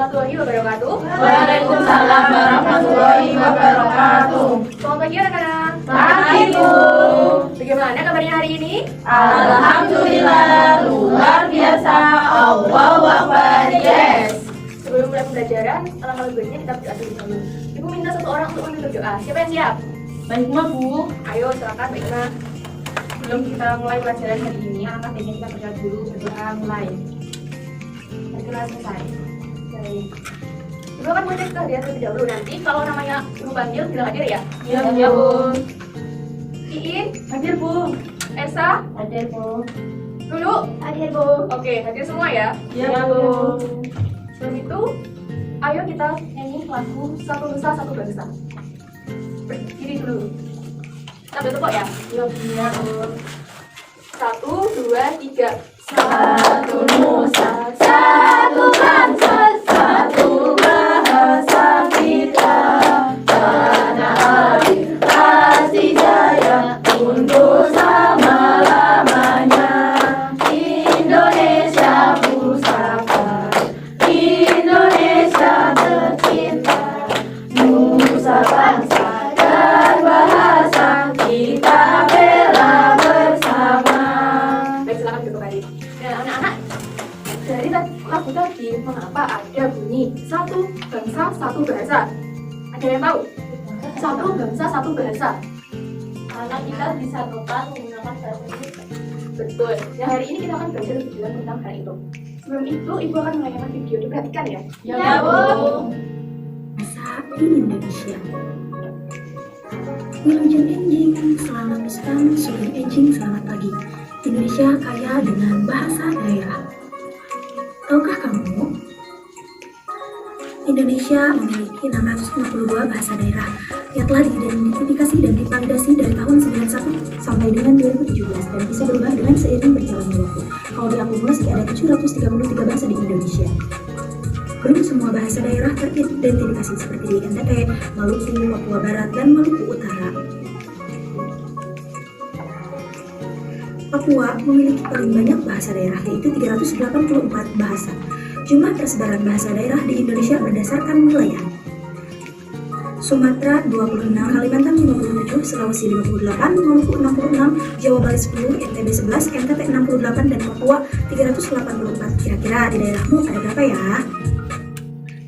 warahmatullahi wabarakatuh. Waalaikumsalam warahmatullahi wabarakatuh. Selamat pagi anak-anak. Pagi, Bu. Bagaimana kabarnya hari ini? Alhamdulillah, luar biasa. Allahu Akbar, yes. Sebelum mulai pembelajaran, alangkah lebih baiknya kita berdoa terlebih dahulu. Ibu minta satu orang untuk memimpin berdoa. Siapa yang siap? Baik, Bu. Ayo silakan Mbak Ima. Sebelum kita mulai pelajaran hari ini, alangkah baiknya kita berdoa mulai. Kita selesai. Baik. Ibu akan mulai kehadiran terlebih dahulu. Nanti kalau namanya Ibu panggil bilang hadir ya. Iya, Bu. Iin, Hadir, Bu. Esa, Hadir, Bu. Lulu, hadir Bu. Oke, hadir semua ya. Iya, Bu. Sebelum itu, ayo kita nyanyi lagu Satu Nusa Satu Bangsa. Berdiri dulu. Kita bertepuk ya. Iya, Bu. 1, 2, 3. Satu nusa, satu bangsa, satu bahasa kita. Tanah air pasti jaya untuk selama-lamanya. Indonesia pusaka, Indonesia tercinta. Nusa bangsa dan bahasa kita bela bersama. Baik, silakan duduk kembali. Nah, anak-anak, dari lagu tadi mengapa ada bunyi satu bangsa satu bahasa? Ada yang tahu? Satu bangsa satu bahasa. Karena kita disatukan menggunakan bahasa Indonesia. Betul. Nah, hari ini kita akan belajar lebih dalam tentang hal itu. Sebelum itu, Ibu akan menayangkan video. Diperhatikan ya. Ya, Bu. Bahasa Indonesia. Wilujeng enjing, selamat siang, sugeng enjing, selamat pagi. Indonesia kaya dengan bahasa daerah. Tahukah kamu? Indonesia memiliki 652 bahasa daerah yang telah diidentifikasi dan divalidasi dari tahun 91 sampai dengan 2017 dan bisa berubah dengan seiring berjalannya waktu. Kalau diakumulasi ada 733 bahasa di Indonesia. Belum semua bahasa daerah teridentifikasi seperti di NTT, Maluku, Papua Barat, dan Maluku Utara. Papua memiliki paling banyak bahasa daerah, yaitu 384 bahasa. Jumlah persebaran bahasa daerah di Indonesia berdasarkan wilayah. Sumatera 26, Kalimantan 57, Sulawesi 58, Maluku 66, Jawa Bali 10, NTB 11, NTT 68, dan Papua 384. Kira-kira di daerahmu ada berapa ya?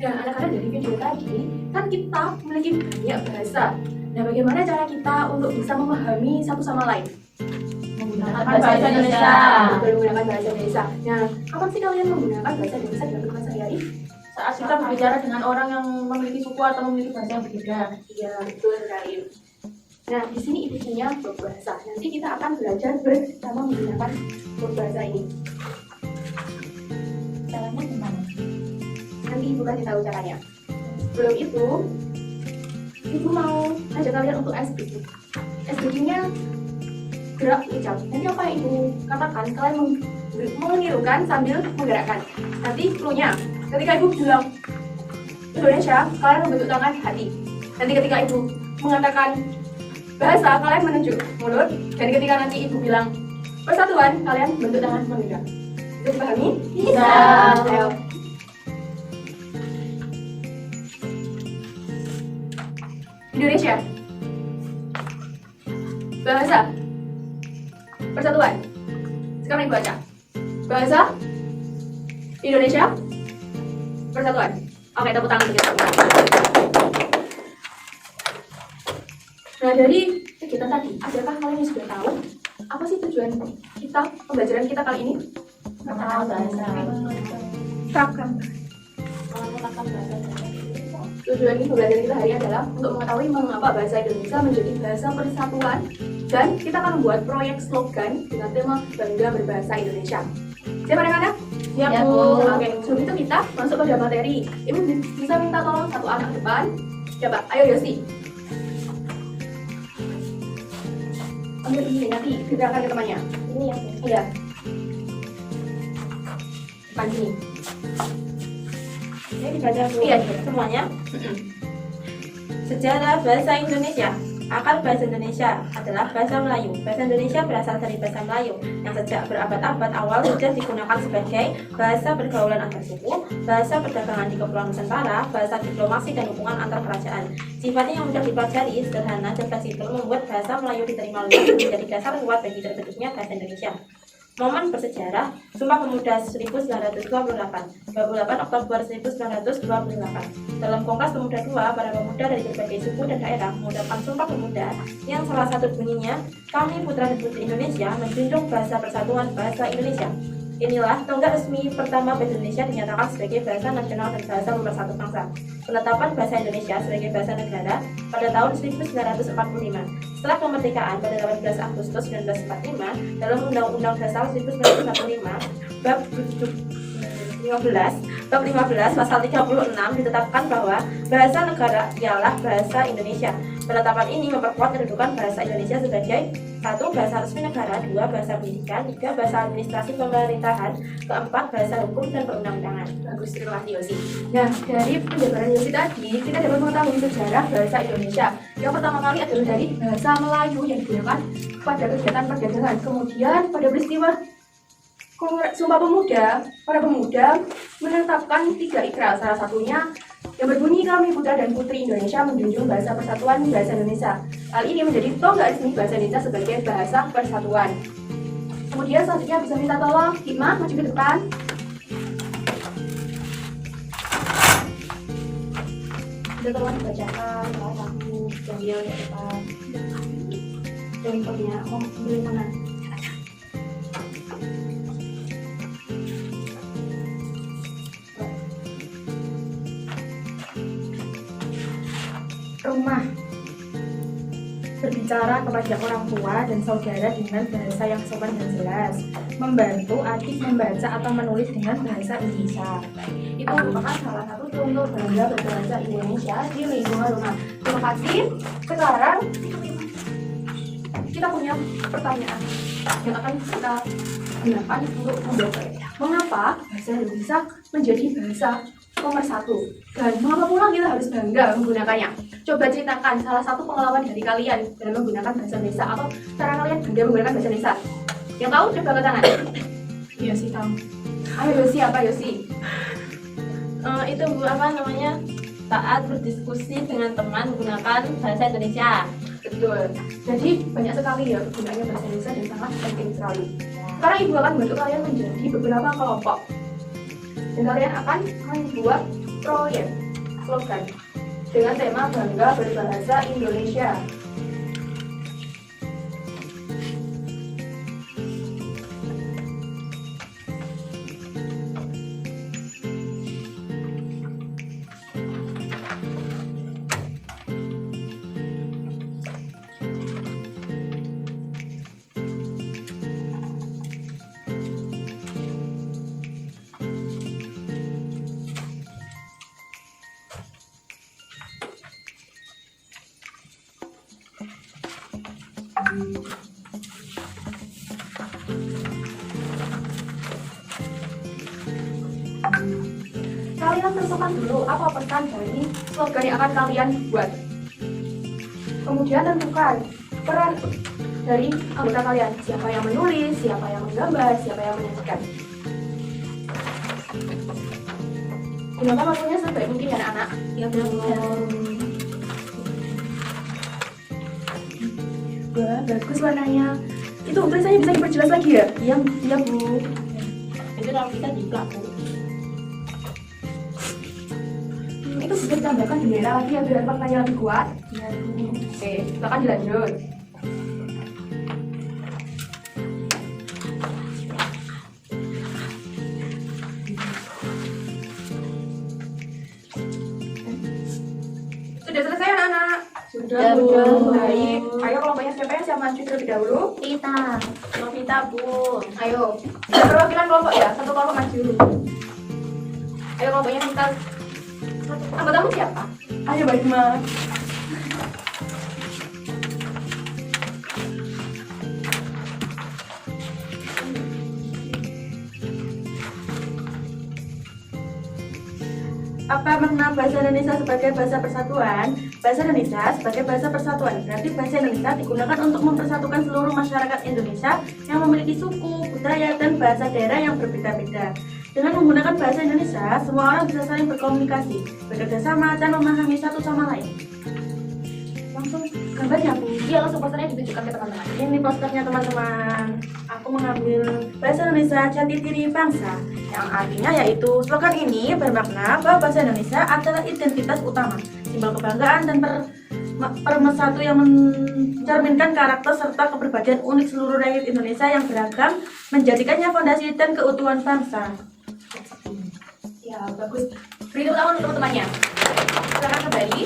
Nah, anak-anak dari video tadi, kan kita memiliki banyak bahasa. Nah, bagaimana cara kita untuk bisa memahami satu sama lain? Menggunakan bahasa Indonesia. Betul, menggunakan bahasa Indonesia. Nah, kapan sih kalian menggunakan bahasa Indonesia dalam kehidupan sehari-hari? Saat kita berbicara dengan orang yang memiliki suku atau memiliki bahasa yang berbeda. Iya, betul sekali. Nah, di sini ibu punya berbahasa. Nanti kita akan belajar bersama menggunakan berbahasa ini. Caranya gimana? Nanti ibu kasih tahu caranya. Sebelum itu, ibu mau ajak kalian untuk SBQ. SBQ-nya gerak ucap. Nanti apa yang ibu katakan, kalian menirukan sambil menggerakkan. Nanti clue-nya, ketika ibu bilang Indonesia, kalian membentuk tangan hati. Nanti ketika ibu mengatakan bahasa, kalian menunjuk mulut. Dan ketika nanti ibu bilang persatuan, kalian bentuk tangan menggerak. Itu dipahami? Bisa. Ayo. Indonesia. Bahasa. Persatuan. Sekarang ibu baca. Bahasa Indonesia. Persatuan. Oke, tepuk tangan untuk kita. Nah, dari kegiatan tadi, adakah kalian yang sudah tahu apa sih tujuan kita, pembelajaran kita kali ini? Mengenal bahasa. Mengenalkan bahasa. Tujuan ini pembelajaran kita hari ini adalah untuk mengetahui mengapa bahasa Indonesia menjadi bahasa persatuan, dan kita akan membuat proyek slogan dengan tema Bangga Berbahasa Indonesia. Siap anak-anak? Ya, Ya, Bu. Oke, sebelum itu kita masuk pada materi. Ibu bisa minta tolong satu anak depan. Coba, ayo Yosi. Ambil ini, nanti digerakkan ke temannya. Ini ya? Iya. Depan sini. Ini dibaca dulu. Iya, Semuanya. Sejarah bahasa Indonesia. Akar bahasa Indonesia adalah bahasa Melayu. Bahasa Indonesia berasal dari bahasa Melayu yang sejak berabad-abad awal sudah digunakan sebagai bahasa pergaulan antar suku, bahasa perdagangan di Kepulauan Nusantara, bahasa diplomasi dan hubungan antar kerajaan. Sifatnya yang mudah dipelajari, sederhana, dan fleksibel membuat bahasa Melayu diterima luas dan menjadi dasar kuat bagi terbentuknya bahasa Indonesia. Momen bersejarah, Sumpah Pemuda 1928, 28 Oktober 1928. Dalam Kongres Pemuda II, para pemuda dari berbagai suku dan daerah mengucapkan Sumpah Pemuda yang salah satu bunyinya, kami putra dan putri Indonesia menjunjung bahasa persatuan bahasa Indonesia. Inilah tonggak resmi pertama bahasa Indonesia dinyatakan sebagai bahasa nasional dan bahasa nomor satu bangsa. Penetapan bahasa Indonesia sebagai bahasa negara pada tahun 1945. Setelah kemerdekaan pada 18 Agustus 1945 dalam Undang-Undang Dasar 1945 bab 15 pasal 36 ditetapkan bahwa bahasa negara ialah bahasa Indonesia. Penetapan ini memperkuat kedudukan bahasa Indonesia sebagai 1. Bahasa resmi negara, 2. Bahasa pendidikan, 3. Bahasa administrasi pemerintahan, 4. Bahasa hukum dan perundang-undangan. Bagus, terima kasih Yosi. Nah, dari penjabaran Yosi tadi, kita dapat mengetahui sejarah bahasa Indonesia. Yang pertama kali adalah dari bahasa Melayu yang digunakan pada kegiatan perdagangan. Kemudian pada peristiwa Sumpah Pemuda, para pemuda menetapkan 3 ikrar, salah satunya yang berbunyi kami putra dan putri Indonesia menjunjung bahasa persatuan bahasa Indonesia. Hal ini menjadi tonggak resmi bahasa Indonesia sebagai bahasa persatuan. Kemudian selanjutnya bisa minta tolong Hikmah maju ke depan. Bisa tolong dibacakan salah satu jambil ke depan. Contohnya, ambil mana? Rumah berbicara kepada orang tua dan saudara dengan bahasa yang sopan dan jelas. Membantu adik membaca atau menulis dengan bahasa Indonesia. Itu merupakan salah satu contoh bangga berbahasa Indonesia di lingkungan rumah. Terima kasih. Sekarang kita punya pertanyaan yang akan kita gunakan untuk membaca. Mengapa bahasa Indonesia menjadi bahasa nomor 1? Dan mengapa pula kita harus bangga menggunakannya? Coba ceritakan salah satu pengalaman dari kalian dalam menggunakan bahasa Indonesia atau cara kalian bangga menggunakan bahasa Indonesia. Yang tahu coba angkat tangan. Yosi tahu. Ayo Yosi, apa Yosi? Itu Bu, apa namanya? Saat berdiskusi dengan teman menggunakan bahasa Indonesia. Betul. Jadi banyak sekali ya kegunaannya bahasa Indonesia dan sangat penting sekali. Sekarang Ibu akan membantu kalian menjadi beberapa kelompok. Dan kalian akan membuat proyek slogan dengan tema bangga berbahasa Indonesia. Kalian tentukan dulu apa pesan dari slogan yang akan kalian buat. Kemudian tentukan peran dari anggota kalian, siapa yang menulis, siapa yang menggambar, siapa yang menyajikan. Gunakan waktunya sebaik mungkin ya anak-anak. Ya Bu. Wah, bagus warnanya. Itu tulisannya bisa diperjelas lagi ya? Iya, Iya Bu. itu kalau kita juga Bu. Itu bisa ditambahkan bendera lagi ya biar maknanya lebih kuat. Iya Bu. Oke, silakan dilanjut. Sudah selesai anak-anak? Sudah, Bu. Bu. Baik. Ayo kelompoknya siapa yang siap maju terlebih dahulu? Kita. Novita Bu. Ayo. Ada perwakilan kelompok ya? Satu kelompok maju. Ayo kelompoknya kita. Anggotamu siapa? Ayo Mbak Ima. Apa makna bahasa Indonesia sebagai bahasa persatuan? Bahasa Indonesia sebagai bahasa persatuan berarti bahasa Indonesia digunakan untuk mempersatukan seluruh masyarakat Indonesia yang memiliki suku, budaya, dan bahasa daerah yang berbeda-beda. Dengan menggunakan bahasa Indonesia, semua orang bisa saling berkomunikasi, bekerja sama, dan memahami satu sama lain. Langsung gambarnya Bu. Iya, langsung posternya ditunjukkan ke teman-teman. Ini posternya teman-teman. Aku mengambil bahasa Indonesia jati diri bangsa, yang artinya yaitu slogan ini bermakna bahwa bahasa Indonesia adalah identitas utama, simbol kebanggaan dan pemersatu yang mencerminkan karakter serta kepribadian unik seluruh rakyat Indonesia yang beragam, menjadikannya fondasi dan keutuhan bangsa. Ya, bagus. Beri tepuk tangan untuk teman-temannya. Silakan kembali.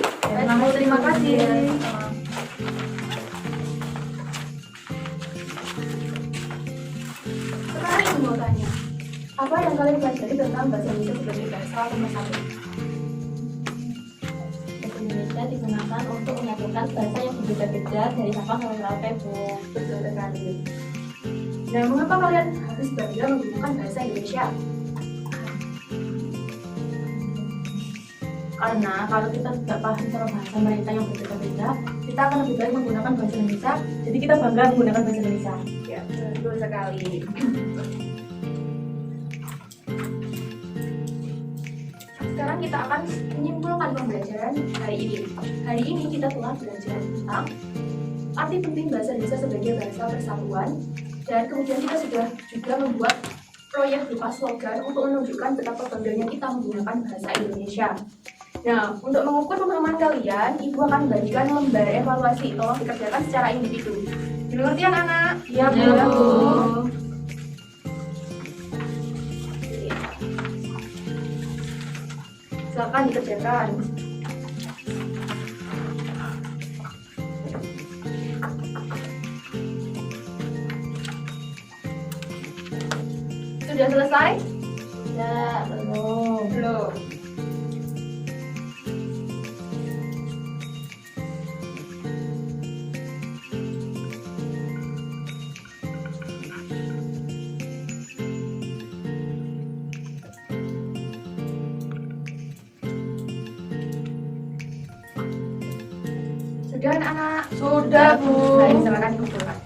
Terima kasih. Sekarang ibu mau tanya, apa yang kalian pelajari tentang bahasa Indonesia sebagai bahasa pemersatu? Bahasa Indonesia digunakan untuk menyatukan bahasa yang berbeda-beda dari Sabang sampai Merauke, Bu. Betul sekali. Nah, mengapa kalian harus bangga menggunakan bahasa Indonesia? Karena kalau kita tidak paham cara bahasa mereka yang berbeda-beda, kita akan lebih baik menggunakan bahasa Indonesia. Jadi kita bangga menggunakan bahasa Indonesia. Ya, betul sekali. Sekarang kita akan menyimpulkan pembelajaran hari ini. Hari ini kita telah belajar tentang arti penting bahasa Indonesia sebagai bahasa persatuan, dan kemudian kita sudah juga membuat proyek berupa slogan untuk menunjukkan betapa bangganya kita menggunakan bahasa Indonesia. Nah, untuk mengukur pemahaman kalian, Ibu akan bagikan lembar evaluasi. Tolong dikerjakan secara individu. Dimengerti anak-anak? Iya, Bu. Ya, Bu. Silakan dikerjakan. Sudah selesai? Ya, belum. Belum. Sudah anak-anak? Sudah, Bu. Baik, silakan dikumpulkan.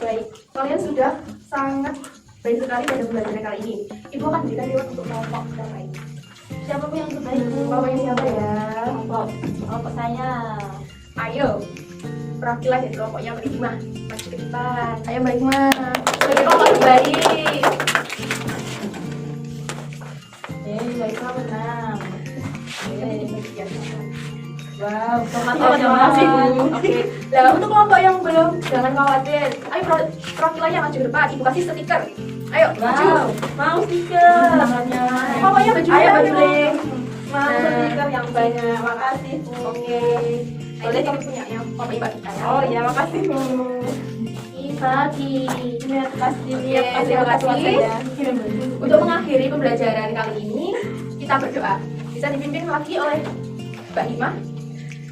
Baik, kalian sudah sangat baik sekali pada pembelajaran kali ini. Ibu akan berikan reward untuk kelompok terbaik. Siapa Bu yang terbaik, Bu? Bapaknya siapa ya? Kelompok saya. Ayo, perwakilan dari kelompoknya Mbak Hikmah. Maju ke depan. Ayo Mbak Hikmah. Sebagai kelompok terbaik. Baiklah, menang. Wow, terima kasih, Bu. Oke, nah untuk kelompok yang belum, jangan khawatir. Ayo perwakilannya maju ke depan. Ibu kasih stiker. Ayo, maju. Wow, mau stiker. Pokoknya baju Ayo, ya, baju Bu. deh. Mau Nah. stiker yang banyak. Makasih, Bu. Oke. Boleh kamu punya yang pokoknya Mbak kita ya. Oh, ya, makasih, Bu. Pagi. Terima kasih. Oke, terima kasih. Untuk mengakhiri pembelajaran kali ini, kita berdoa. Bisa dipimpin lagi oleh Mbak Hikmah.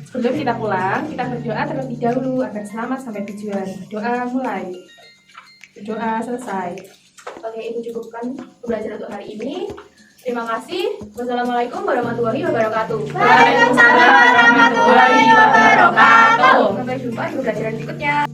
Sebelum kita pulang, kita berdoa terlebih dahulu agar selamat sampai tujuan. Doa mulai. Doa selesai. Oke, Ibu cukupkan pembelajaran untuk hari ini. Terima kasih. Wassalamualaikum warahmatullahi wabarakatuh. Waalaikumsalam warahmatullahi wabarakatuh. Sampai jumpa di pembelajaran berikutnya.